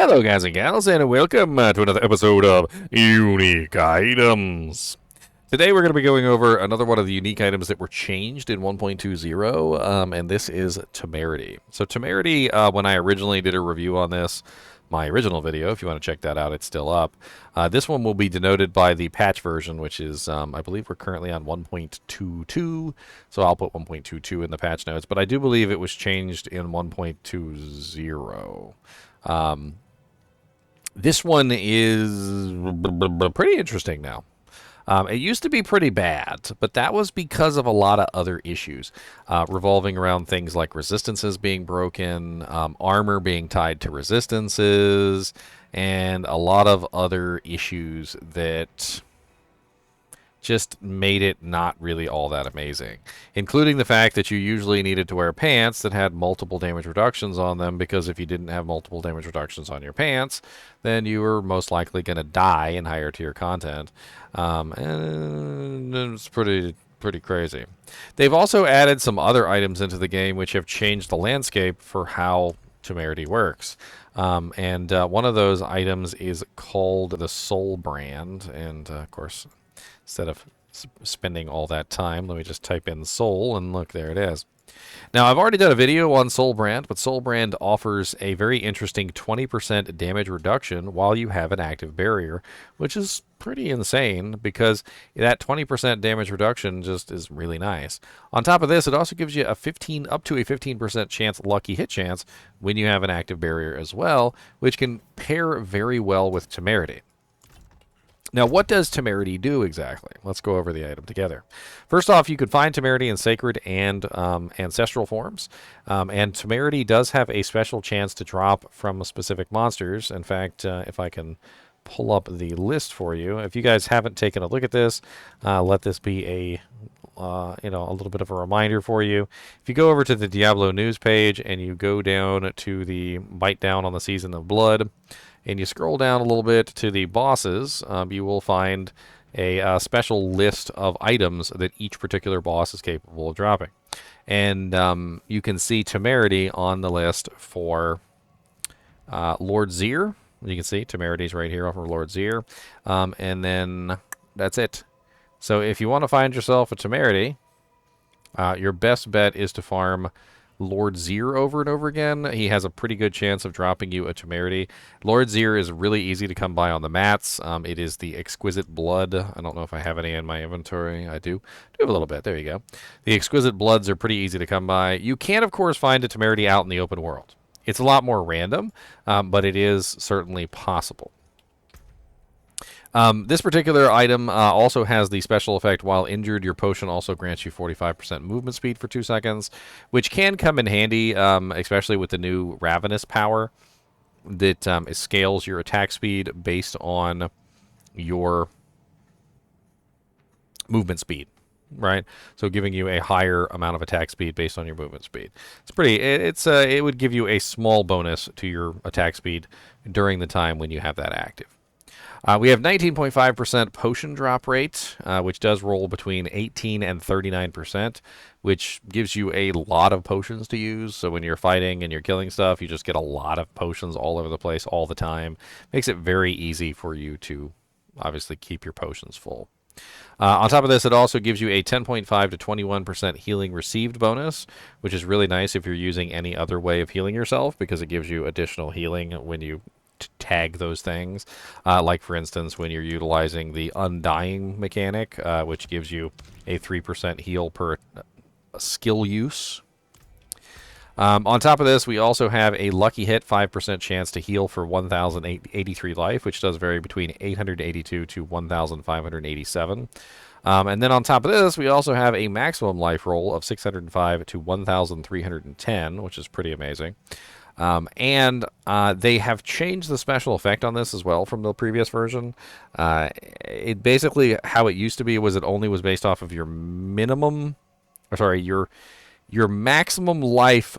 Hello, guys and gals, and welcome to another episode of Unique Items. Today, we're going to be going over another one of the unique items that were changed in 1.20, and this is Temerity. So, Temerity, when I originally did a review on this, my original video, if you want to check that out, it's still up. This one will be denoted by the patch version, which is, I believe we're currently on 1.22, so I'll put 1.22 in the patch notes, but I do believe it was changed in 1.20. This one is pretty interesting now. It used to be pretty bad, but that was because of a lot of other issues revolving around things like resistances being broken, armor being tied to resistances, and a lot of other issues that just made it not really all that amazing, including the fact that you usually needed to wear pants that had multiple damage reductions on them, because if you didn't have multiple damage reductions on your pants, then you were most likely going to die in higher tier content, and it's pretty crazy. They've also added some other items into the game which have changed the landscape for how Temerity works. And one of those items is called the Soul Brand, and of course, instead of spending all that time, let me just type in Soul, and look, there it is. Now, I've already done a video on Soul Brand, but Soul Brand offers a very interesting 20% damage reduction while you have an active barrier, which is pretty insane because that 20% damage reduction just is really nice. On top of this, it also gives you a up to a 15% chance lucky hit chance when you have an active barrier as well, which can pair very well with Temerity. Now, what does Temerity do exactly? Let's go over the item together. First off, you can find Temerity in Sacred and Ancestral forms. And Temerity does have a special chance to drop from specific monsters. In fact, if I can pull up the list for you, if you guys haven't taken a look at this, let this be a little bit of a reminder for you. If you go over to the Diablo news page and you go down to the Bite Down on the Season of Blood, and you scroll down a little bit to the bosses, you will find a special list of items that each particular boss is capable of dropping. And you can see Temerity on the list for Lord Zir. You can see Temerity's right here over Lord Zir. And then that's it. So if you want to find yourself a Temerity, your best bet is to farm Lord Zir over and over again. He has a pretty good chance of dropping you a Temerity. Lord Zir is really easy to come by on the mats. It is the Exquisite Blood. I don't know if I have any in my inventory. I do have a little bit. There you go. The Exquisite Bloods are pretty easy to come by. You can, of course, find a Temerity out in the open world. It's a lot more random, but it is certainly possible. This particular item also has the special effect: while injured, your potion also grants you 45% movement speed for 2 seconds, which can come in handy, especially with the new Ravenous power that scales your attack speed based on your movement speed, right? So giving you a higher amount of attack speed based on your movement speed. It would give you a small bonus to your attack speed during the time when you have that active. We have 19.5% potion drop rate, which does roll between 18 and 39%, which gives you a lot of potions to use. So when you're fighting and you're killing stuff, you just get a lot of potions all over the place all the time. Makes it very easy for you to obviously keep your potions full. On top of this, it also gives you a 10.5 to 21% healing received bonus, which is really nice if you're using any other way of healing yourself, because it gives you additional healing when you tag those things, like for instance when you're utilizing the Undying mechanic, which gives you a 3% heal per skill use. On top of this, we also have a lucky hit 5% chance to heal for 1,083 life, which does vary between 882 to 1,587. And then on top of this, we also have a maximum life roll of 605 to 1,310, which is pretty amazing. And they have changed the special effect on this as well from the previous version. It basically, how it used to be was it only was based off of your minimum, or sorry, your maximum life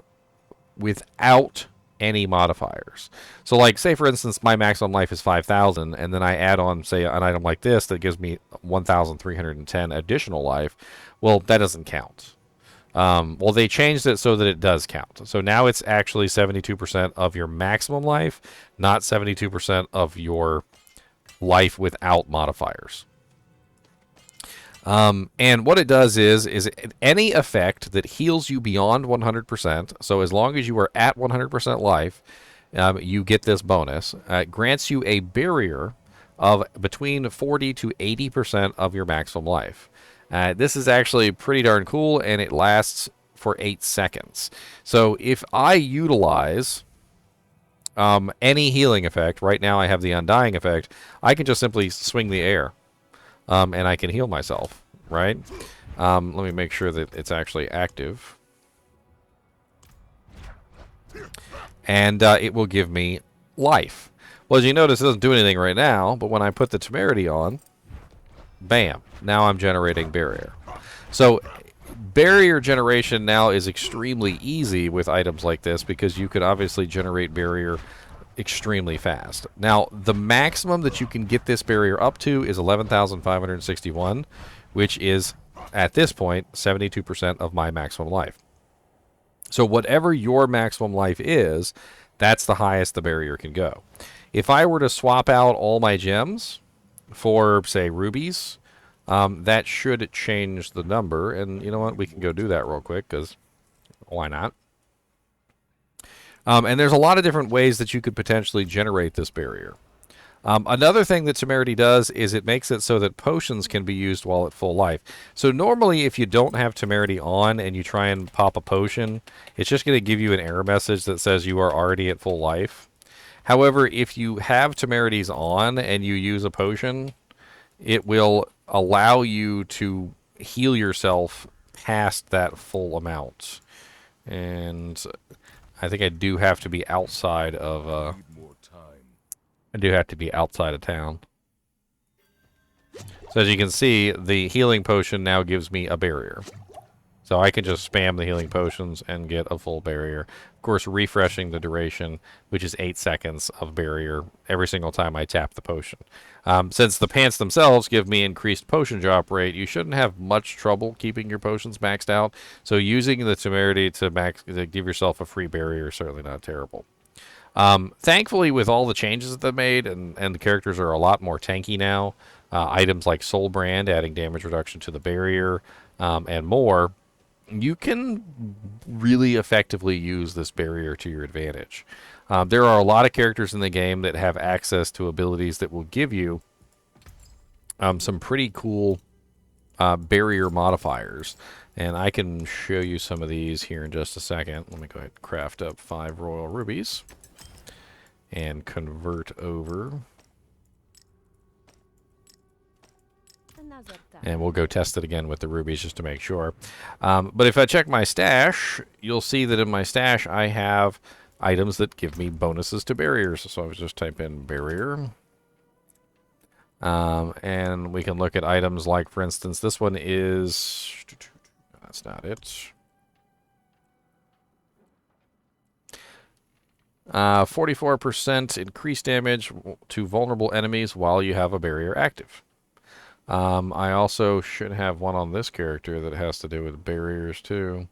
without any modifiers. So like, say for instance, my maximum life is 5,000, and then I add on, say, an item like this that gives me 1,310 additional life. Well, that doesn't count. Well, they changed it so that it does count. So now it's actually 72% of your maximum life, not 72% of your life without modifiers. And what it does is any effect that heals you beyond 100%, so as long as you are at 100% life, you get this bonus. It grants you a barrier of between 40 to 80% of your maximum life. This is actually pretty darn cool, and it lasts for 8 seconds. So if I utilize any healing effect, right now I have the Undying effect, I can just simply swing the air, and I can heal myself, right? Let me make sure that it's actually active. And it will give me life. Well, as you notice, it doesn't do anything right now, but when I put the Temerity on, bam, now I'm generating barrier. So barrier generation now is extremely easy with items like this because you can obviously generate barrier extremely fast. Now, the maximum that you can get this barrier up to is 11,561, which is, at this point, 72% of my maximum life. So whatever your maximum life is, that's the highest the barrier can go. If I were to swap out all my gems for, say, rubies, that should change the number. And you know what? We can go do that real quick, because why not? And there's a lot of different ways that you could potentially generate this barrier. Another thing that Temerity does is it makes it so that potions can be used while at full life. So normally if you don't have Temerity on and you try and pop a potion, it's just going to give you an error message that says you are already at full life. However, if you have Temerities on and you use a potion, it will allow you to heal yourself past that full amount. And I think I do have to be outside of town. So as you can see, the healing potion now gives me a barrier. So I can just spam the healing potions and get a full barrier. Of course, refreshing the duration, which is 8 seconds of barrier every single time I tap the potion. Since the pants themselves give me increased potion drop rate, you shouldn't have much trouble keeping your potions maxed out. So using the Temerity to give yourself a free barrier is certainly not terrible. Thankfully, with all the changes that they've made, and the characters are a lot more tanky now, items like Soul Brand adding damage reduction to the barrier, and more, you can really effectively use this barrier to your advantage. There are a lot of characters in the game that have access to abilities that will give you some pretty cool barrier modifiers. And I can show you some of these here in just a second. Let me go ahead and craft up 5 royal rubies and convert over. And we'll go test it again with the rubies just to make sure. But if I check my stash, you'll see that in my stash I have items that give me bonuses to barriers. So I was just type in barrier. And we can look at items like, for instance, this one is... That's not it. 44% increased damage to vulnerable enemies while you have a barrier active. I also should have one on this character that has to do with barriers too.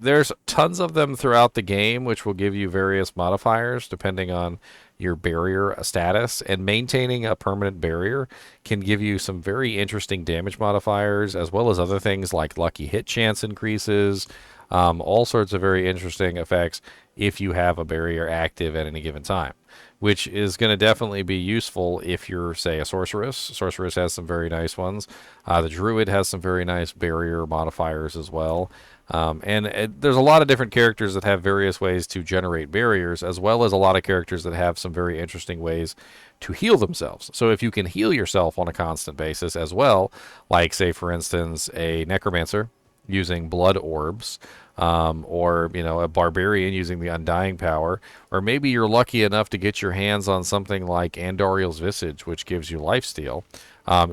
There's tons of them throughout the game, which will give you various modifiers depending on your barrier status, and maintaining a permanent barrier can give you some very interesting damage modifiers, as well as other things like lucky hit chance increases, all sorts of very interesting effects if you have a barrier active at any given time, which is going to definitely be useful if you're, say, a sorceress. Sorceress has some very nice ones. The druid has some very nice barrier modifiers as well. There's a lot of different characters that have various ways to generate barriers, as well as a lot of characters that have some very interesting ways to heal themselves. So if you can heal yourself on a constant basis as well, like, say, for instance, a necromancer using blood orbs, or, you know, a barbarian using the undying power, or maybe you're lucky enough to get your hands on something like Andariel's Visage, which gives you lifesteal.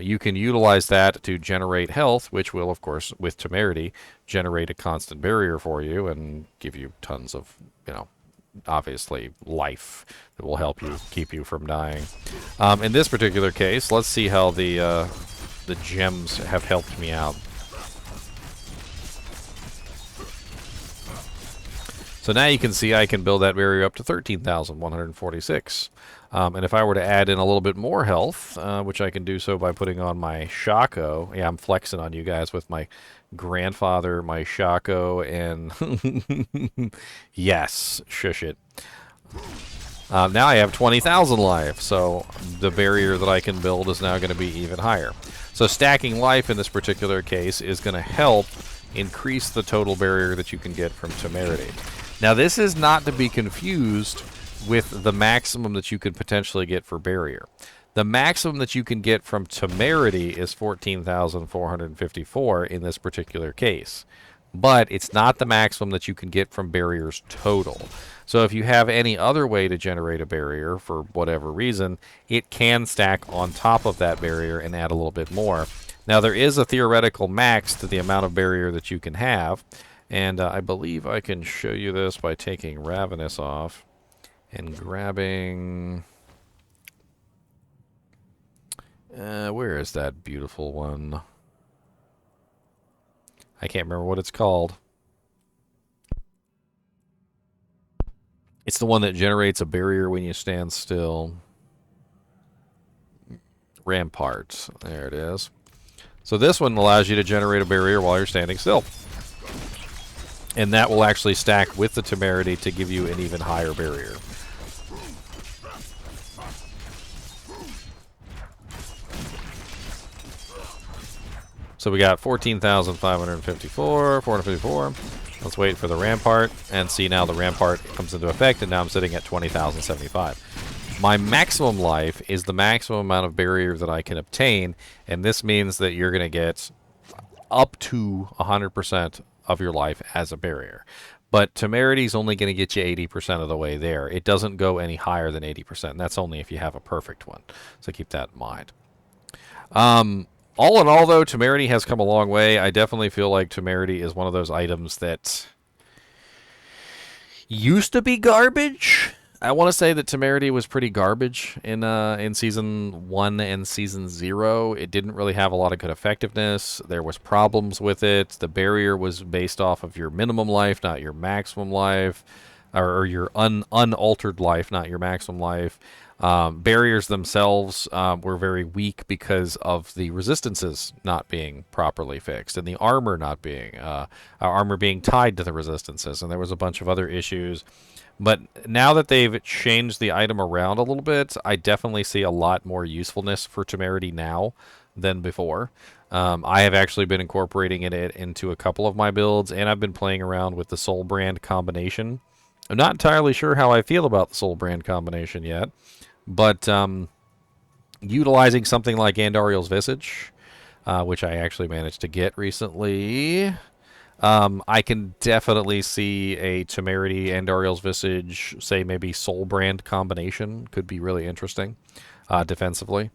You can utilize that to generate health, which will, of course, with Temerity, generate a constant barrier for you and give you tons of, you know, obviously life that will help you keep you from dying. In this particular case, let's see how the gems have helped me out. So now you can see I can build that barrier up to 13,146. And if I were to add in a little bit more health, which I can do so by putting on my Shaco. Yeah, I'm flexing on you guys with my grandfather, my Shaco, and yes, shush it. Now I have 20,000 life, so the barrier that I can build is now going to be even higher. So stacking life in this particular case is going to help increase the total barrier that you can get from Temerity. Now this is not to be confused with the maximum that you could potentially get for barrier. The maximum that you can get from Temerity is 14,454 in this particular case. But it's not the maximum that you can get from barriers total. So if you have any other way to generate a barrier for whatever reason, it can stack on top of that barrier and add a little bit more. Now there is a theoretical max to the amount of barrier that you can have, and I believe I can show you this by taking Ravenous off and grabbing... where is that beautiful one? I can't remember what it's called. It's the one that generates a barrier when you stand still. Rampart. There it is. So this one allows you to generate a barrier while you're standing still. And that will actually stack with the Temerity to give you an even higher barrier. So we got 14,554, 454. Let's wait for the Rampart, and see now the Rampart comes into effect, and now I'm sitting at 20,075. My maximum life is the maximum amount of barrier that I can obtain, and this means that you're going to get up to 100% of your life as a barrier. But Temerity is only going to get you 80% of the way there. It doesn't go any higher than 80%, and that's only if you have a perfect one. So keep that in mind. All in all, though, Temerity has come a long way. I definitely feel like Temerity is one of those items that used to be garbage. I want to say that Temerity was pretty garbage in Season 1 and Season 0. It didn't really have a lot of good effectiveness. There was problems with it. The barrier was based off of your minimum life, not your maximum life, or your unaltered life, not your maximum life. Barriers themselves were very weak because of the resistances not being properly fixed, and the armor not being armor being tied to the resistances, and there was a bunch of other issues. But now that they've changed the item around a little bit, I definitely see a lot more usefulness for Temerity now than before. I have actually been incorporating it into a couple of my builds, and I've been playing around with the Soul Brand combination. I'm not entirely sure how I feel about the Soul Brand combination yet, but utilizing something like Andariel's Visage, which I actually managed to get recently, I can definitely see a Temerity, Andariel's Visage, say maybe Soul Brand combination could be really interesting defensively.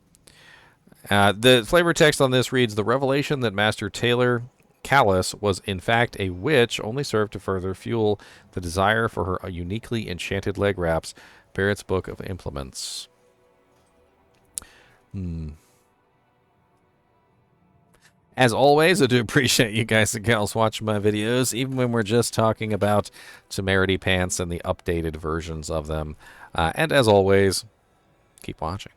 The flavor text on this reads, "The revelation that Master Taylor Callus was in fact a witch only served to further fuel the desire for her uniquely enchanted leg wraps. Barrett's Book of Implements." As always, I do appreciate you guys and gals watching my videos, even when we're just talking about Temerity pants and the updated versions of them. And as always, keep watching.